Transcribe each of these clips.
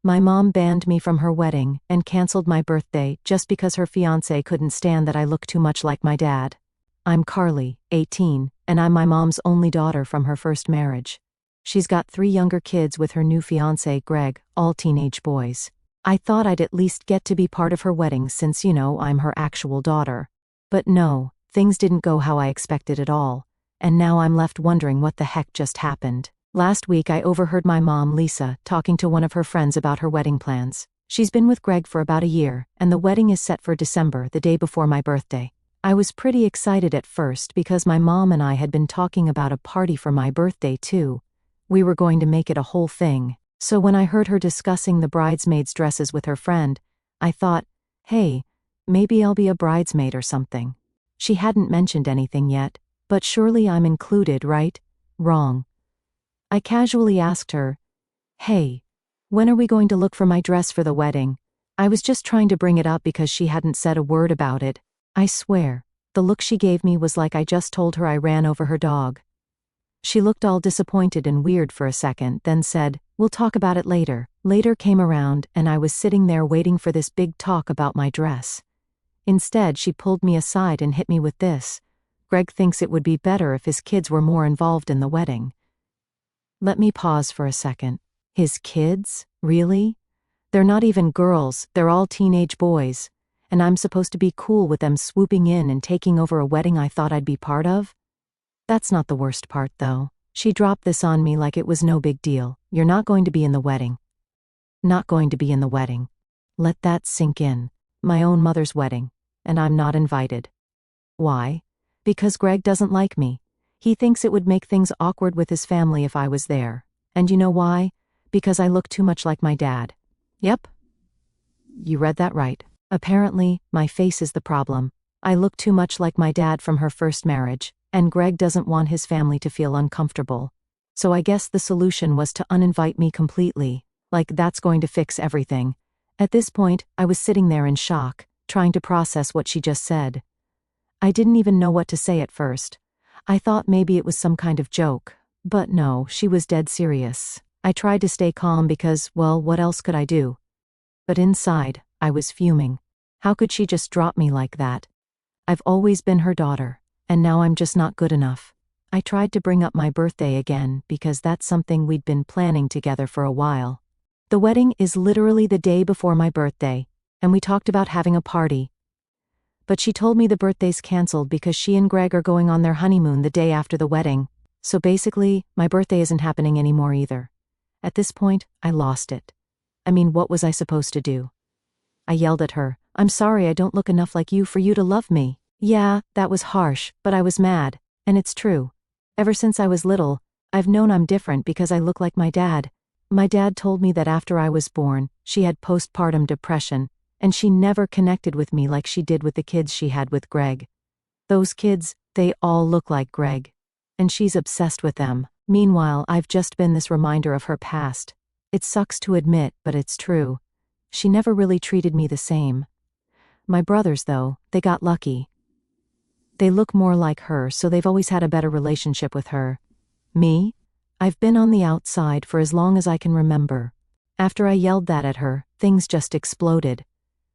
My mom banned me from her wedding and canceled my birthday just because her fiancé couldn't stand that I look too much like my dad. I'm Carly, 18, and I'm my mom's only daughter from her first marriage. She's got 3 younger kids with her new fiancé, Greg, all teenage boys. I thought I'd at least get to be part of her wedding since, I'm her actual daughter. But no, things didn't go how I expected at all, and now I'm left wondering what the heck just happened. Last week I overheard my mom, Lisa, talking to one of her friends about her wedding plans. She's been with Greg for about a year, and the wedding is set for December, the day before my birthday. I was pretty excited at first because my mom and I had been talking about a party for my birthday too. We were going to make it a whole thing. So when I heard her discussing the bridesmaids' dresses with her friend, I thought, hey, maybe I'll be a bridesmaid or something. She hadn't mentioned anything yet, but surely I'm included, right? Wrong. I casually asked her, hey, when are we going to look for my dress for the wedding? I was just trying to bring it up because she hadn't said a word about it. I swear, the look she gave me was like I just told her I ran over her dog. She looked all disappointed and weird for a second, then said, we'll talk about it later. Later came around, and I was sitting there waiting for this big talk about my dress. Instead, she pulled me aside and hit me with this. Greg thinks it would be better if his kids were more involved in the wedding. Let me pause for a second. His kids? Really? They're not even girls, they're all teenage boys. And I'm supposed to be cool with them swooping in and taking over a wedding I thought I'd be part of? That's not the worst part, though. She dropped this on me like it was no big deal. You're not going to be in the wedding. Not going to be in the wedding. Let that sink in. My own mother's wedding. And I'm not invited. Why? Because Greg doesn't like me. He thinks it would make things awkward with his family if I was there. And you know why? Because I look too much like my dad. Yep. You read that right. Apparently, my face is the problem. I look too much like my dad from her first marriage, and Greg doesn't want his family to feel uncomfortable. So I guess the solution was to uninvite me completely, like that's going to fix everything. At this point, I was sitting there in shock, trying to process what she just said. I didn't even know what to say at first. I thought maybe it was some kind of joke, but no, she was dead serious. I tried to stay calm because, well, what else could I do? But inside, I was fuming. How could she just drop me like that? I've always been her daughter, and now I'm just not good enough. I tried to bring up my birthday again because that's something we'd been planning together for a while. The wedding is literally the day before my birthday, and we talked about having a party. But she told me the birthday's canceled because she and Greg are going on their honeymoon the day after the wedding. So basically, my birthday isn't happening anymore either. At this point, I lost it. I mean, what was I supposed to do? I yelled at her, I'm sorry I don't look enough like you for you to love me. Yeah, that was harsh, but I was mad. And it's true. Ever since I was little, I've known I'm different because I look like my dad. My dad told me that after I was born, she had postpartum depression, and she never connected with me like she did with the kids she had with Greg. Those kids, they all look like Greg. And she's obsessed with them. Meanwhile, I've just been this reminder of her past. It sucks to admit, but it's true. She never really treated me the same. My brothers, though, they got lucky. They look more like her, so they've always had a better relationship with her. Me? I've been on the outside for as long as I can remember. After I yelled that at her, things just exploded.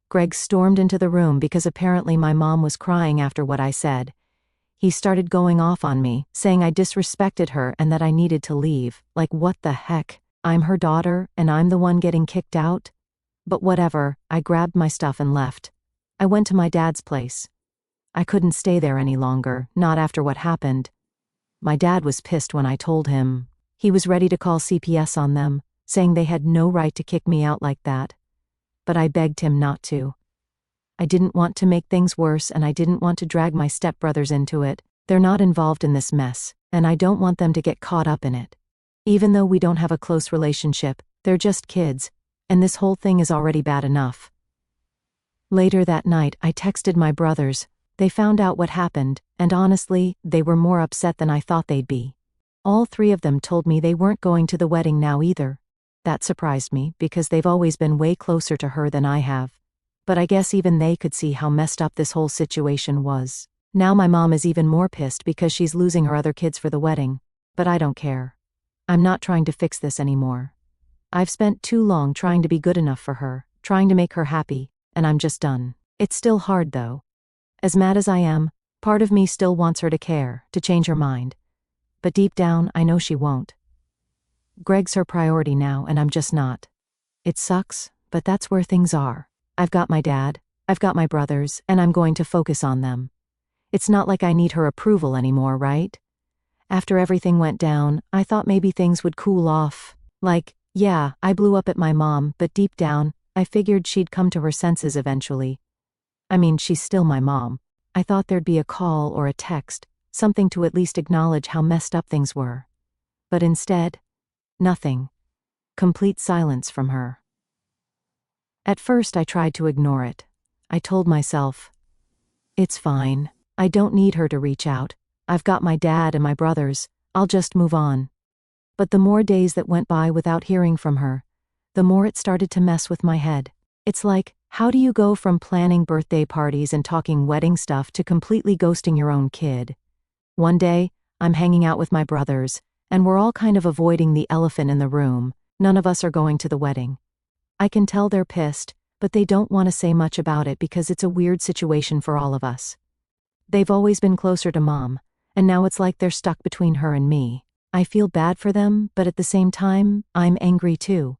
Greg stormed into the room because apparently my mom was crying after what I said. He started going off on me, saying I disrespected her and that I needed to leave. Like, what the heck? I'm her daughter, and I'm the one getting kicked out? But whatever, I grabbed my stuff and left. I went to my dad's place. I couldn't stay there any longer, not after what happened. My dad was pissed when I told him. He was ready to call CPS on them, saying they had no right to kick me out like that. But I begged him not to. I didn't want to make things worse, and I didn't want to drag my stepbrothers into it. They're not involved in this mess, and I don't want them to get caught up in it. Even though we don't have a close relationship, they're just kids, and this whole thing is already bad enough. Later that night, I texted my brothers. They found out what happened, and honestly, they were more upset than I thought they'd be. All 3 of them told me they weren't going to the wedding now either. That surprised me, because they've always been way closer to her than I have. But I guess even they could see how messed up this whole situation was. Now my mom is even more pissed because she's losing her other kids for the wedding. But I don't care. I'm not trying to fix this anymore. I've spent too long trying to be good enough for her, trying to make her happy, and I'm just done. It's still hard though. As mad as I am, part of me still wants her to care, to change her mind. But deep down, I know she won't. Greg's her priority now, and I'm just not. It sucks, but that's where things are. I've got my dad, I've got my brothers, and I'm going to focus on them. It's not like I need her approval anymore, right? After everything went down, I thought maybe things would cool off. Like, yeah, I blew up at my mom, but deep down, I figured she'd come to her senses eventually. I mean, she's still my mom. I thought there'd be a call or a text, something to at least acknowledge how messed up things were. But instead, nothing. Complete silence from her. At first I tried to ignore it. I told myself, it's fine. I don't need her to reach out. I've got my dad and my brothers. I'll just move on. But the more days that went by without hearing from her, the more it started to mess with my head. It's like, how do you go from planning birthday parties and talking wedding stuff to completely ghosting your own kid? One day, I'm hanging out with my brothers, and we're all kind of avoiding the elephant in the room. None of us are going to the wedding. I can tell they're pissed, but they don't want to say much about it because it's a weird situation for all of us. They've always been closer to Mom, and now it's like they're stuck between her and me. I feel bad for them, but at the same time, I'm angry too.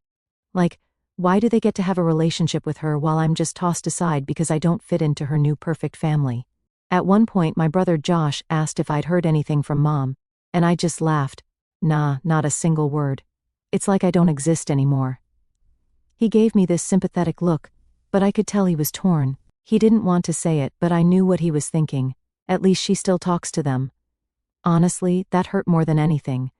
Like, why do they get to have a relationship with her while I'm just tossed aside because I don't fit into her new perfect family? At one point, my brother Josh asked if I'd heard anything from Mom, and I just laughed. Nah, not a single word. It's like I don't exist anymore. He gave me this sympathetic look, but I could tell he was torn. He didn't want to say it, but I knew what he was thinking. At least she still talks to them. Honestly, that hurt more than anything.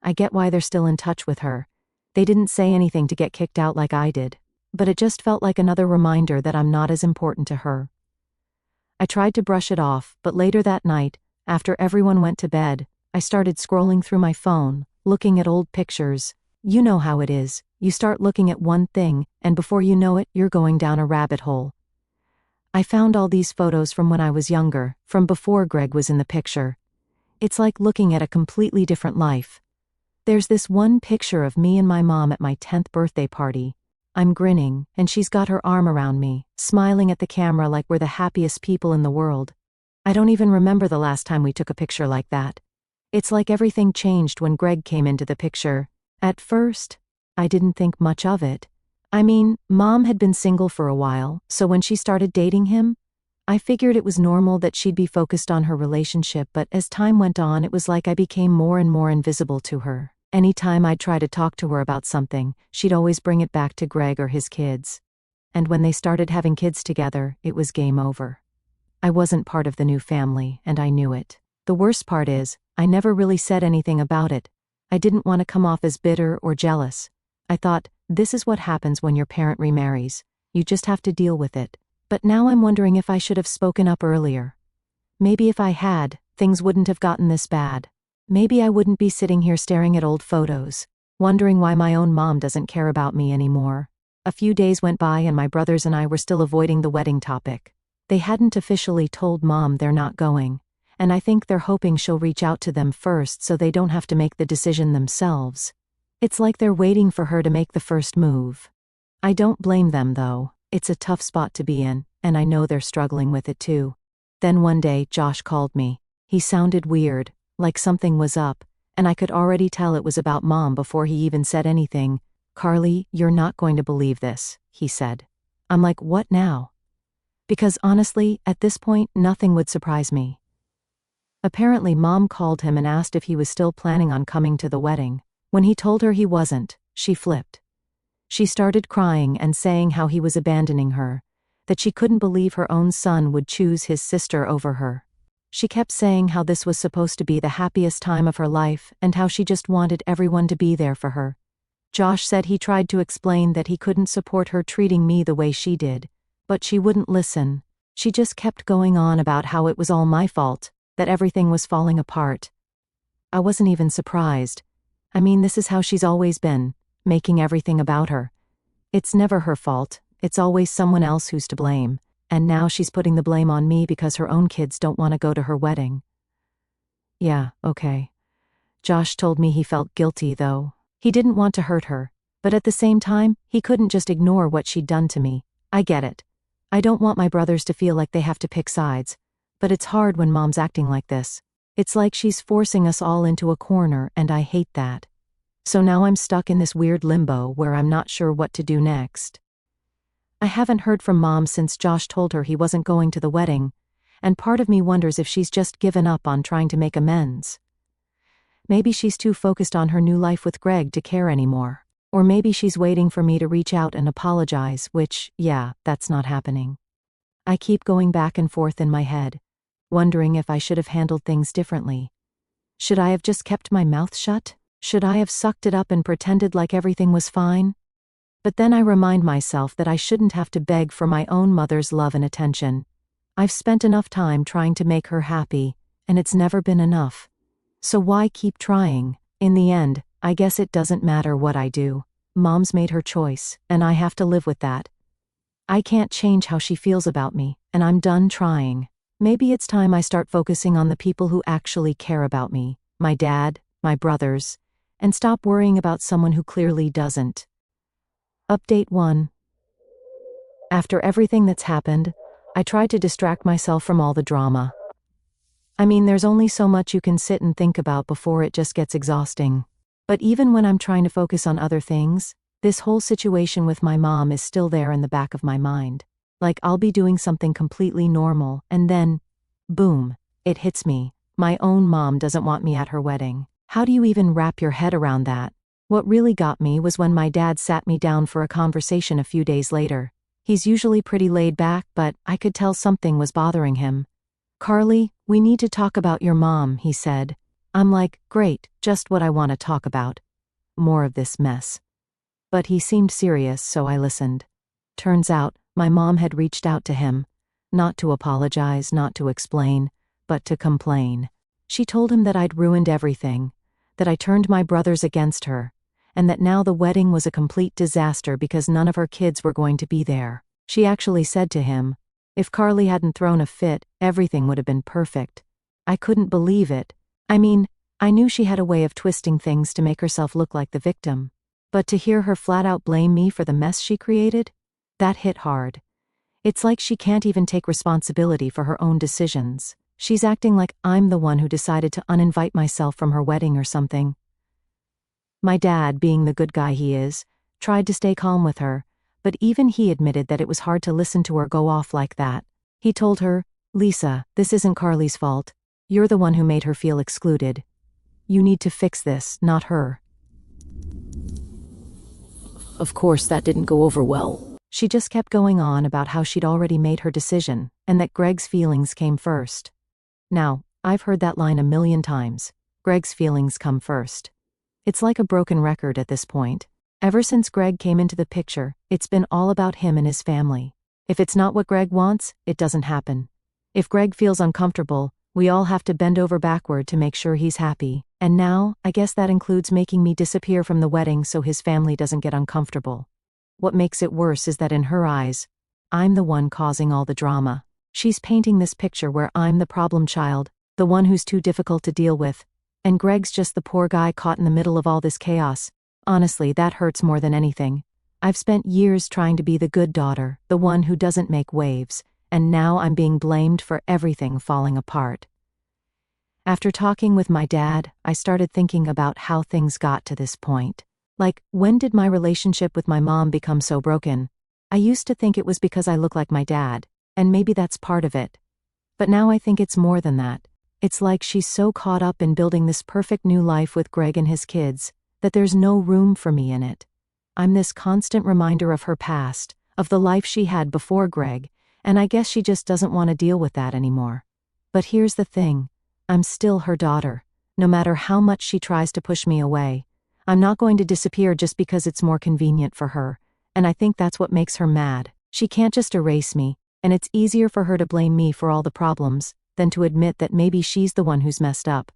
I get why they're still in touch with her. They didn't say anything to get kicked out like I did, but it just felt like another reminder that I'm not as important to her. I tried to brush it off, but later that night, after everyone went to bed, I started scrolling through my phone, looking at old pictures. You know how it is. You start looking at one thing, and before you know it, you're going down a rabbit hole. I found all these photos from when I was younger, from before Greg was in the picture. It's like looking at a completely different life. There's this one picture of me and my mom at my 10th birthday party. I'm grinning, and she's got her arm around me, smiling at the camera like we're the happiest people in the world. I don't even remember the last time we took a picture like that. It's like everything changed when Greg came into the picture. At first, I didn't think much of it. I mean, Mom had been single for a while, so when she started dating him, I figured it was normal that she'd be focused on her relationship, but as time went on, it was like I became more and more invisible to her. Anytime I'd try to talk to her about something, she'd always bring it back to Greg or his kids. And when they started having kids together, it was game over. I wasn't part of the new family, and I knew it. The worst part is, I never really said anything about it. I didn't want to come off as bitter or jealous. I thought, this is what happens when your parent remarries. You just have to deal with it. But now I'm wondering if I should have spoken up earlier. Maybe if I had, things wouldn't have gotten this bad. Maybe I wouldn't be sitting here staring at old photos, wondering why my own mom doesn't care about me anymore. A few days went by and my brothers and I were still avoiding the wedding topic. They hadn't officially told Mom they're not going, and I think they're hoping she'll reach out to them first so they don't have to make the decision themselves. It's like they're waiting for her to make the first move. I don't blame them though. It's a tough spot to be in, and I know they're struggling with it too. Then one day, Josh called me. He sounded weird, like something was up, and I could already tell it was about Mom before he even said anything. "Carly, you're not going to believe this," he said. I'm like, what now? Because honestly, at this point, nothing would surprise me. Apparently, Mom called him and asked if he was still planning on coming to the wedding. When he told her he wasn't, she flipped. She started crying and saying how he was abandoning her, that she couldn't believe her own son would choose his sister over her. She kept saying how this was supposed to be the happiest time of her life and how she just wanted everyone to be there for her. Josh said he tried to explain that he couldn't support her treating me the way she did, but she wouldn't listen. She just kept going on about how it was all my fault, that everything was falling apart. I wasn't even surprised. I mean, this is how she's always been, making everything about her. It's never her fault, it's always someone else who's to blame, and now she's putting the blame on me because her own kids don't want to go to her wedding. Yeah, okay. Josh told me he felt guilty though. He didn't want to hurt her. But at the same time, he couldn't just ignore what she'd done to me. I get it. I don't want my brothers to feel like they have to pick sides. But it's hard when mom's acting like this. It's like she's forcing us all into a corner, and I hate that. So now I'm stuck in this weird limbo where I'm not sure what to do next. I haven't heard from Mom since Josh told her he wasn't going to the wedding, and part of me wonders if she's just given up on trying to make amends. Maybe she's too focused on her new life with Greg to care anymore. Or maybe she's waiting for me to reach out and apologize, which, yeah, that's not happening. I keep going back and forth in my head, wondering if I should have handled things differently. Should I have just kept my mouth shut? Should I have sucked it up and pretended like everything was fine? But then I remind myself that I shouldn't have to beg for my own mother's love and attention. I've spent enough time trying to make her happy, and it's never been enough. So why keep trying? In the end, I guess it doesn't matter what I do. Mom's made her choice, and I have to live with that. I can't change how she feels about me, and I'm done trying. Maybe it's time I start focusing on the people who actually care about me, my dad, my brothers, and stop worrying about someone who clearly doesn't. Update 1. After everything that's happened, I tried to distract myself from all the drama. I mean, there's only so much you can sit and think about before it just gets exhausting. But even when I'm trying to focus on other things, this whole situation with my mom is still there in the back of my mind. Like I'll be doing something completely normal, and then, boom, it hits me. My own mom doesn't want me at her wedding. How do you even wrap your head around that? What really got me was when my dad sat me down for a conversation a few days later. He's usually pretty laid back, but I could tell something was bothering him. "Carly, we need to talk about your mom," he said. I'm like, great, just what I want to talk about. More of this mess. But he seemed serious, so I listened. Turns out, my mom had reached out to him. Not to apologize, not to explain, but to complain. She told him that I'd ruined everything, that I turned my brothers against her, and that now the wedding was a complete disaster because none of her kids were going to be there. She actually said to him, if Carly hadn't thrown a fit, everything would have been perfect. I couldn't believe it. I mean, I knew she had a way of twisting things to make herself look like the victim. But to hear her flat out blame me for the mess she created? That hit hard. It's like she can't even take responsibility for her own decisions. She's acting like I'm the one who decided to uninvite myself from her wedding or something. My dad, being the good guy he is, tried to stay calm with her, but even he admitted that it was hard to listen to her go off like that. He told her, "Lisa, this isn't Carly's fault. You're the one who made her feel excluded. You need to fix this, not her." Of course, that didn't go over well. She just kept going on about how she'd already made her decision, and that Greg's feelings came first. Now, I've heard that line a million times. Greg's feelings come first. It's like a broken record at this point. Ever since Greg came into the picture, it's been all about him and his family. If it's not what Greg wants, it doesn't happen. If Greg feels uncomfortable, we all have to bend over backward to make sure he's happy. And now, I guess that includes making me disappear from the wedding so his family doesn't get uncomfortable. What makes it worse is that in her eyes, I'm the one causing all the drama. She's painting this picture where I'm the problem child, the one who's too difficult to deal with, and Greg's just the poor guy caught in the middle of all this chaos. Honestly, that hurts more than anything. I've spent years trying to be the good daughter, the one who doesn't make waves, and now I'm being blamed for everything falling apart. After talking with my dad, I started thinking about how things got to this point. Like, when did my relationship with my mom become so broken? I used to think it was because I look like my dad, and maybe that's part of it. But now I think it's more than that. It's like she's so caught up in building this perfect new life with Greg and his kids, that there's no room for me in it. I'm this constant reminder of her past, of the life she had before Greg, and I guess she just doesn't want to deal with that anymore. But here's the thing. I'm still her daughter. No matter how much she tries to push me away, I'm not going to disappear just because it's more convenient for her, and I think that's what makes her mad. She can't just erase me, and it's easier for her to blame me for all the problems than to admit that maybe she's the one who's messed up.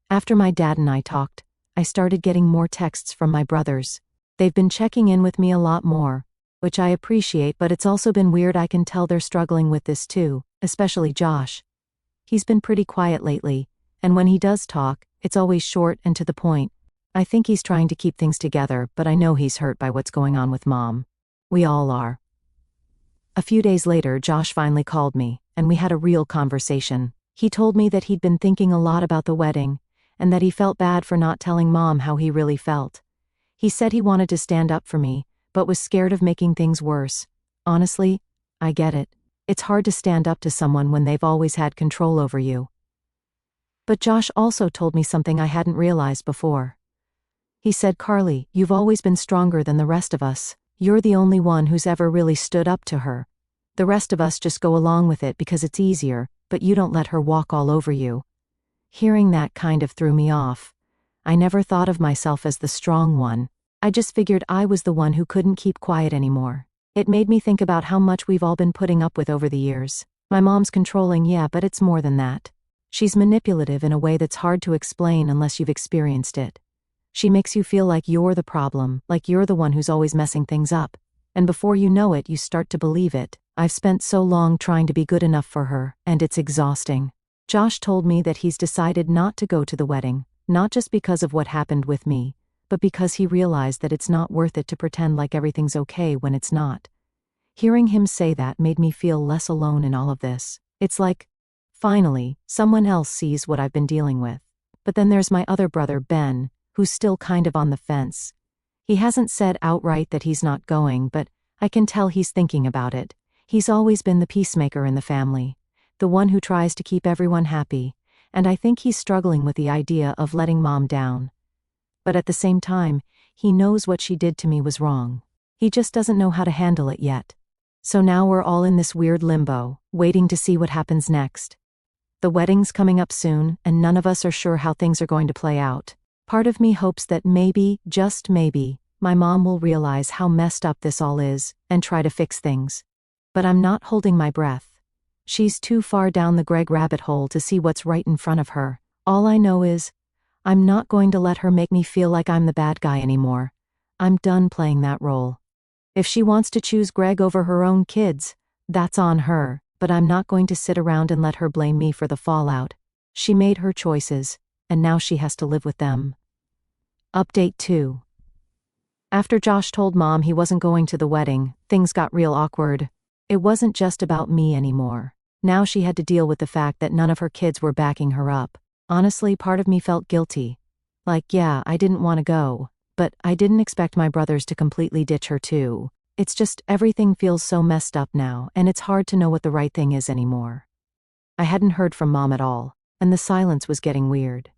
After my dad and I talked, I started getting more texts from my brothers. They've been checking in with me a lot more, which I appreciate, but it's also been weird. I can tell they're struggling with this too, especially Josh. He's been pretty quiet lately, and when he does talk, it's always short and to the point. I think he's trying to keep things together, but I know he's hurt by what's going on with Mom. We all are. A few days later, Josh finally called me, and we had a real conversation. He told me that he'd been thinking a lot about the wedding, and that he felt bad for not telling Mom how he really felt. He said he wanted to stand up for me, but was scared of making things worse. Honestly, I get it. It's hard to stand up to someone when they've always had control over you. But Josh also told me something I hadn't realized before. He said, "Carly, you've always been stronger than the rest of us. You're the only one who's ever really stood up to her. The rest of us just go along with it because it's easier, but you don't let her walk all over you." Hearing that kind of threw me off. I never thought of myself as the strong one. I just figured I was the one who couldn't keep quiet anymore. It made me think about how much we've all been putting up with over the years. My mom's controlling, yeah, but it's more than that. She's manipulative in a way that's hard to explain unless you've experienced it. She makes you feel like you're the problem, like you're the one who's always messing things up. And before you know it, you start to believe it. I've spent so long trying to be good enough for her, and it's exhausting. Josh told me that he's decided not to go to the wedding, not just because of what happened with me, but because he realized that it's not worth it to pretend like everything's okay when it's not. Hearing him say that made me feel less alone in all of this. It's like, finally, someone else sees what I've been dealing with. But then there's my other brother, Ben, who's still kind of on the fence. He hasn't said outright that he's not going, but I can tell he's thinking about it. He's always been the peacemaker in the family, the one who tries to keep everyone happy, and I think he's struggling with the idea of letting Mom down. But at the same time, he knows what she did to me was wrong. He just doesn't know how to handle it yet. So now we're all in this weird limbo, waiting to see what happens next. The wedding's coming up soon, and none of us are sure how things are going to play out. Part of me hopes that maybe, just maybe, my mom will realize how messed up this all is, and try to fix things. But I'm not holding my breath. She's too far down the Greg rabbit hole to see what's right in front of her. All I know is, I'm not going to let her make me feel like I'm the bad guy anymore. I'm done playing that role. If she wants to choose Greg over her own kids, that's on her, but I'm not going to sit around and let her blame me for the fallout. She made her choices, and now she has to live with them. Update 2. After Josh told Mom he wasn't going to the wedding, things got real awkward. It wasn't just about me anymore. Now she had to deal with the fact that none of her kids were backing her up. Honestly, part of me felt guilty. Like, yeah, I didn't want to go, but I didn't expect my brothers to completely ditch her too. It's just everything feels so messed up now, and it's hard to know what the right thing is anymore. I hadn't heard from Mom at all, and the silence was getting weird.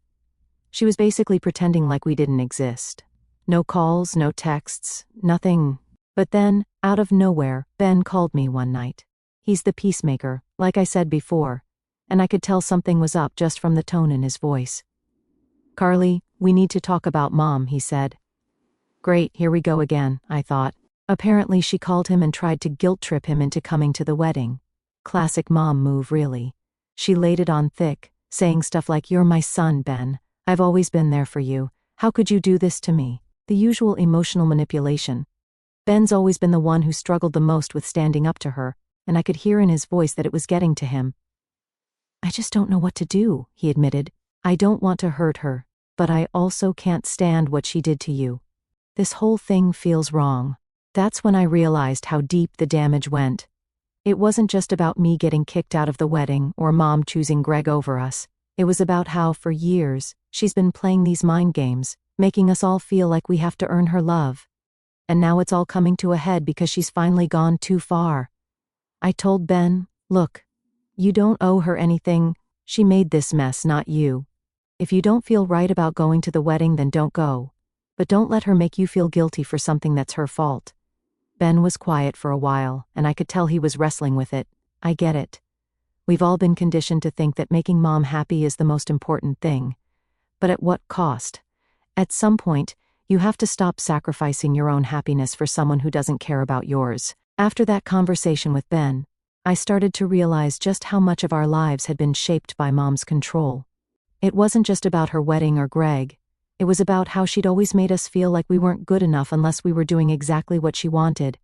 She was basically pretending like we didn't exist. No calls, no texts, nothing. But then, out of nowhere, Ben called me one night. He's the peacemaker, like I said before, and I could tell something was up just from the tone in his voice. "Carly, we need to talk about Mom," he said. Great, here we go again, I thought. Apparently she called him and tried to guilt-trip him into coming to the wedding. Classic Mom move, really. She laid it on thick, saying stuff like, "You're my son, Ben. I've always been there for you. How could you do this to me?" The usual emotional manipulation. Ben's always been the one who struggled the most with standing up to her, and I could hear in his voice that it was getting to him. "I just don't know what to do," he admitted. "I don't want to hurt her, but I also can't stand what she did to you. This whole thing feels wrong." That's when I realized how deep the damage went. It wasn't just about me getting kicked out of the wedding or Mom choosing Greg over us. It was about how, for years, she's been playing these mind games, making us all feel like we have to earn her love. And now it's all coming to a head because she's finally gone too far. I told Ben, "Look, you don't owe her anything. She made this mess, not you. If you don't feel right about going to the wedding, then don't go. But don't let her make you feel guilty for something that's her fault." Ben was quiet for a while, and I could tell he was wrestling with it. I get it. We've all been conditioned to think that making Mom happy is the most important thing. But at what cost? At some point, you have to stop sacrificing your own happiness for someone who doesn't care about yours. After that conversation with Ben, I started to realize just how much of our lives had been shaped by Mom's control. It wasn't just about her wedding or Greg. It was about how she'd always made us feel like we weren't good enough unless we were doing exactly what she wanted.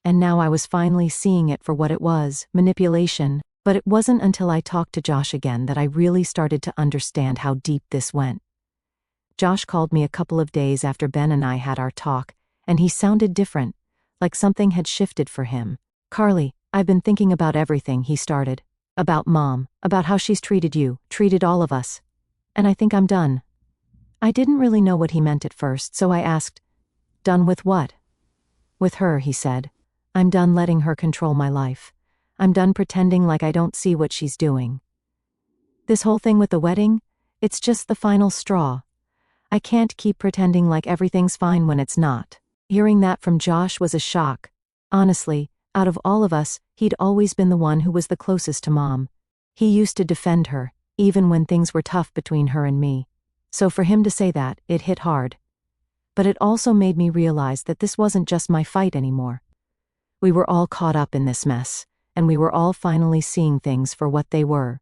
And now I was finally seeing it for what it was, manipulation. But it wasn't until I talked to Josh again that I really started to understand how deep this went. Josh called me a couple of days after Ben and I had our talk, and he sounded different, like something had shifted for him. "Carly, I've been thinking about everything," he started. "About Mom, about how she's treated you, treated all of us. And I think I'm done." I didn't really know what he meant at first, so I asked, "Done with what?" "With her," he said. "I'm done letting her control my life. I'm done pretending like I don't see what she's doing. This whole thing with the wedding, it's just the final straw. I can't keep pretending like everything's fine when it's not." Hearing that from Josh was a shock. Honestly, out of all of us, he'd always been the one who was the closest to Mom. He used to defend her, even when things were tough between her and me. So for him to say that, it hit hard. But it also made me realize that this wasn't just my fight anymore. We were all caught up in this mess, and we were all finally seeing things for what they were.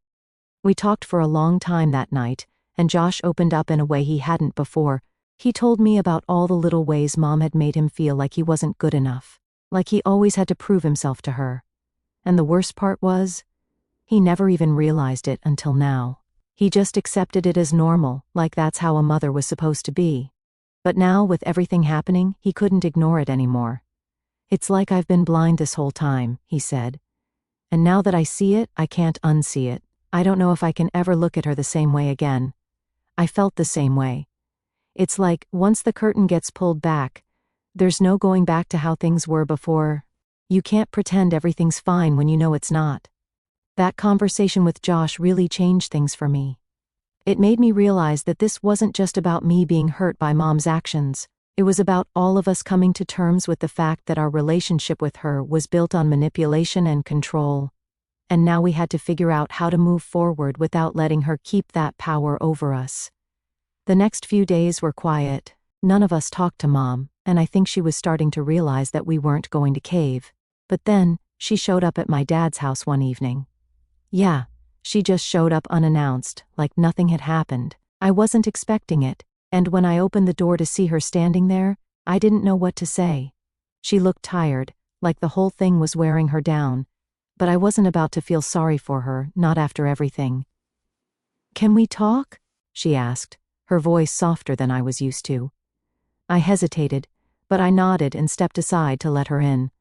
We talked for a long time that night, and Josh opened up in a way he hadn't before. He told me about all the little ways Mom had made him feel like he wasn't good enough, like he always had to prove himself to her. And the worst part was, he never even realized it until now. He just accepted it as normal, like that's how a mother was supposed to be. But now, with everything happening, he couldn't ignore it anymore. "It's like I've been blind this whole time," he said. "And now that I see it, I can't unsee it. I don't know if I can ever look at her the same way again." I felt the same way. It's like, once the curtain gets pulled back, there's no going back to how things were before. You can't pretend everything's fine when you know it's not. That conversation with Josh really changed things for me. It made me realize that this wasn't just about me being hurt by Mom's actions. It was about all of us coming to terms with the fact that our relationship with her was built on manipulation and control. And now we had to figure out how to move forward without letting her keep that power over us. The next few days were quiet. None of us talked to Mom, and I think she was starting to realize that we weren't going to cave. But then, she showed up at my dad's house one evening. Yeah, she just showed up unannounced, like nothing had happened. I wasn't expecting it, and when I opened the door to see her standing there, I didn't know what to say. She looked tired, like the whole thing was wearing her down, but I wasn't about to feel sorry for her, not after everything. "Can we talk?" she asked, her voice softer than I was used to. I hesitated, but I nodded and stepped aside to let her in.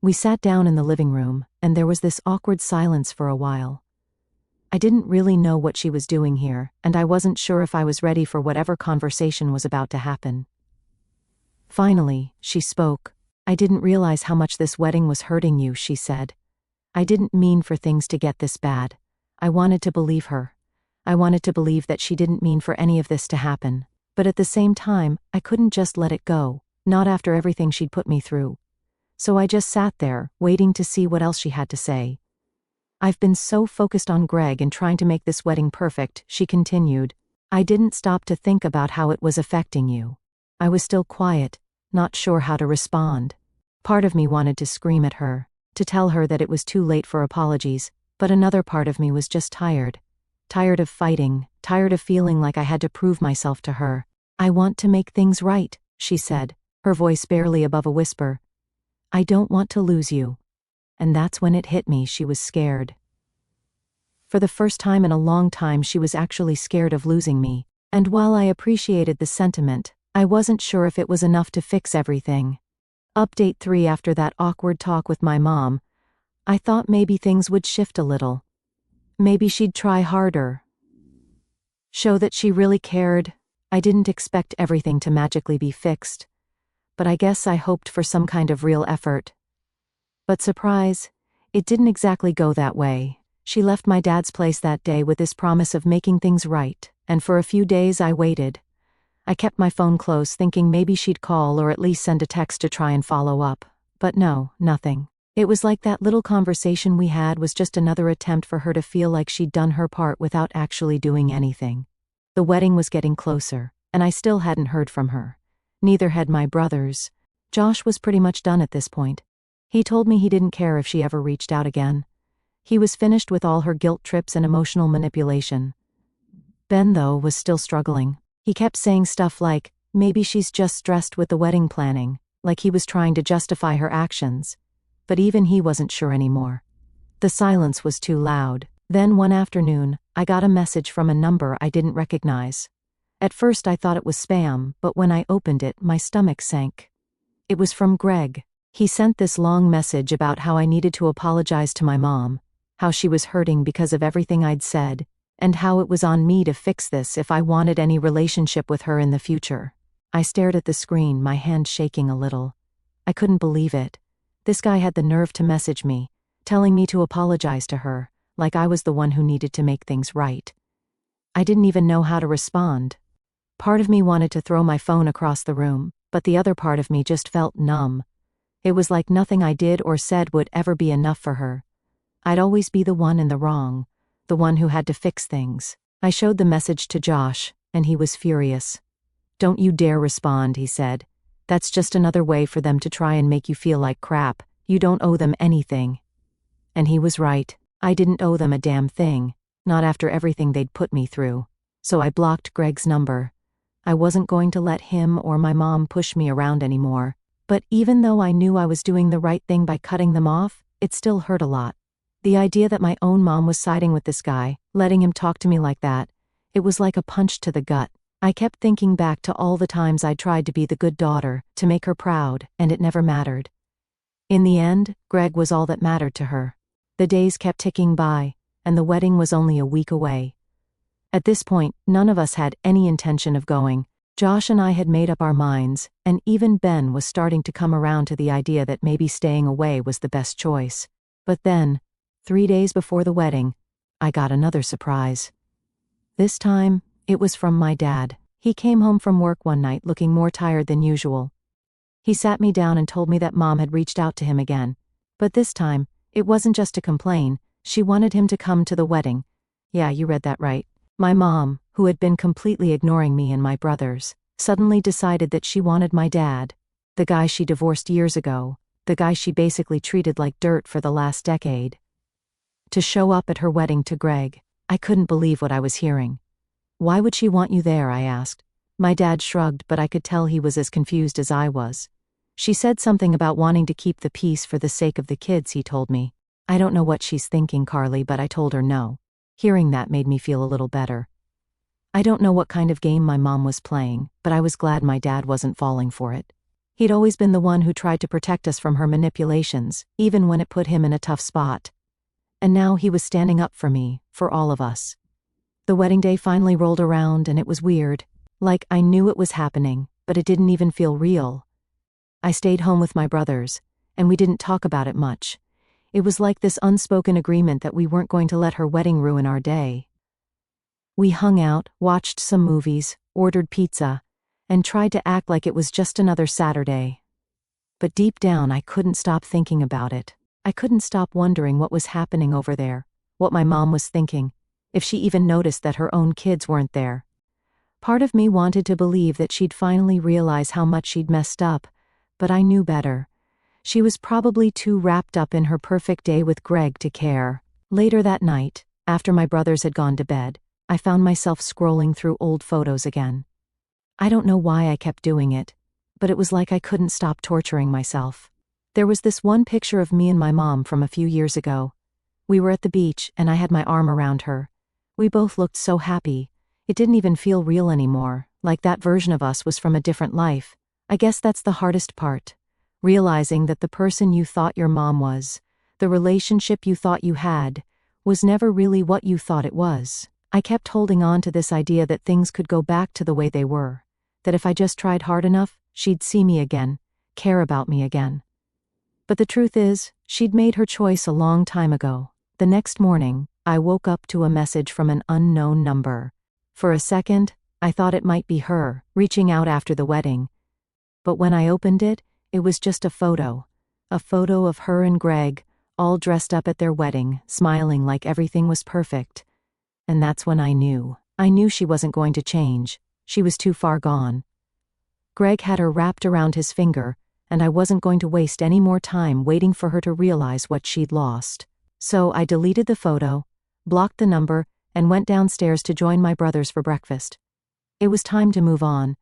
We sat down in the living room, and there was this awkward silence for a while. I didn't really know what she was doing here, and I wasn't sure if I was ready for whatever conversation was about to happen. Finally, she spoke. "I didn't realize how much this wedding was hurting you," she said. "I didn't mean for things to get this bad. I wanted to believe her. I wanted to believe that she didn't mean for any of this to happen. But at the same time, I couldn't just let it go, not after everything she'd put me through. So I just sat there, waiting to see what else she had to say. I've been so focused on Greg and trying to make this wedding perfect," she continued. "I didn't stop to think about how it was affecting you. I was still quiet, not sure how to respond. Part of me wanted to scream at her, to tell her that it was too late for apologies, but another part of me was just tired. Tired of fighting, tired of feeling like I had to prove myself to her. "I want to make things right," she said, her voice barely above a whisper. "I don't want to lose you." And that's when it hit me, she was scared. For the first time in a long time, she was actually scared of losing me. And while I appreciated the sentiment, I wasn't sure if it was enough to fix everything. Update 3: after that awkward talk with my mom, I thought maybe things would shift a little. Maybe she'd try harder. Show that she really cared. I didn't expect everything to magically be fixed, but I guess I hoped for some kind of real effort. But surprise, it didn't exactly go that way. She left my dad's place that day with this promise of making things right, and for a few days I waited. I kept my phone close, thinking maybe she'd call or at least send a text to try and follow up. But no, nothing. It was like that little conversation we had was just another attempt for her to feel like she'd done her part without actually doing anything. The wedding was getting closer, and I still hadn't heard from her. Neither had my brothers. Josh was pretty much done at this point. He told me he didn't care if she ever reached out again. He was finished with all her guilt trips and emotional manipulation. Ben, though, was still struggling. He kept saying stuff like, maybe she's just stressed with the wedding planning, like he was trying to justify her actions. But even he wasn't sure anymore. The silence was too loud. Then one afternoon, I got a message from a number I didn't recognize. At first I thought it was spam, but when I opened it, my stomach sank. It was from Greg. He sent this long message about how I needed to apologize to my mom, how she was hurting because of everything I'd said, and how it was on me to fix this if I wanted any relationship with her in the future. I stared at the screen, my hand shaking a little. I couldn't believe it. This guy had the nerve to message me, telling me to apologize to her, like I was the one who needed to make things right. I didn't even know how to respond. Part of me wanted to throw my phone across the room, but the other part of me just felt numb. It was like nothing I did or said would ever be enough for her. I'd always be the one in the wrong, the one who had to fix things. I showed the message to Josh, and he was furious. "Don't you dare respond," he said. "That's just another way for them to try and make you feel like crap. You don't owe them anything." And he was right. I didn't owe them a damn thing, not after everything they'd put me through. So I blocked Greg's number. I wasn't going to let him or my mom push me around anymore. But even though I knew I was doing the right thing by cutting them off, it still hurt a lot. The idea that my own mom was siding with this guy, letting him talk to me like that, it was like a punch to the gut. I kept thinking back to all the times I tried to be the good daughter, to make her proud, and it never mattered. In the end, Greg was all that mattered to her. The days kept ticking by, and the wedding was only a week away. At this point, none of us had any intention of going. Josh and I had made up our minds, and even Ben was starting to come around to the idea that maybe staying away was the best choice. But then, 3 days before the wedding, I got another surprise. This time, it was from my dad. He came home from work one night looking more tired than usual. He sat me down and told me that Mom had reached out to him again. But this time, it wasn't just to complain, she wanted him to come to the wedding. Yeah, you read that right. My mom, who had been completely ignoring me and my brothers, suddenly decided that she wanted my dad, the guy she divorced years ago, the guy she basically treated like dirt for the last decade, to show up at her wedding to Greg. I couldn't believe what I was hearing. "Why would she want you there?" I asked. My dad shrugged, but I could tell he was as confused as I was. "She said something about wanting to keep the peace for the sake of the kids," he told me. "I don't know what she's thinking, Carly, but I told her no." Hearing that made me feel a little better. I don't know what kind of game my mom was playing, but I was glad my dad wasn't falling for it. He'd always been the one who tried to protect us from her manipulations, even when it put him in a tough spot. And now he was standing up for me, for all of us. The wedding day finally rolled around, and it was weird. Like, I knew it was happening, but it didn't even feel real. I stayed home with my brothers, and we didn't talk about it much. It was like this unspoken agreement that we weren't going to let her wedding ruin our day. We hung out, watched some movies, ordered pizza, and tried to act like it was just another Saturday. But deep down, I couldn't stop thinking about it. I couldn't stop wondering what was happening over there, what my mom was thinking, if she even noticed that her own kids weren't there. Part of me wanted to believe that she'd finally realize how much she'd messed up, but I knew better. She was probably too wrapped up in her perfect day with Greg to care. Later that night, after my brothers had gone to bed, I found myself scrolling through old photos again. I don't know why I kept doing it, but it was like I couldn't stop torturing myself. There was this one picture of me and my mom from a few years ago. We were at the beach, and I had my arm around her. We both looked so happy. It didn't even feel real anymore, like that version of us was from a different life. I guess that's the hardest part. Realizing that the person you thought your mom was, the relationship you thought you had, was never really what you thought it was. I kept holding on to this idea that things could go back to the way they were, that if I just tried hard enough, she'd see me again, care about me again. But the truth is, she'd made her choice a long time ago. The next morning, I woke up to a message from an unknown number. For a second, I thought it might be her, reaching out after the wedding. But when I opened it, it was just a photo of her and Greg, all dressed up at their wedding, smiling like everything was perfect. And that's when I knew she wasn't going to change. She was too far gone. Greg had her wrapped around his finger, and I wasn't going to waste any more time waiting for her to realize what she'd lost. So I deleted the photo, blocked the number, and went downstairs to join my brothers for breakfast. It was time to move on,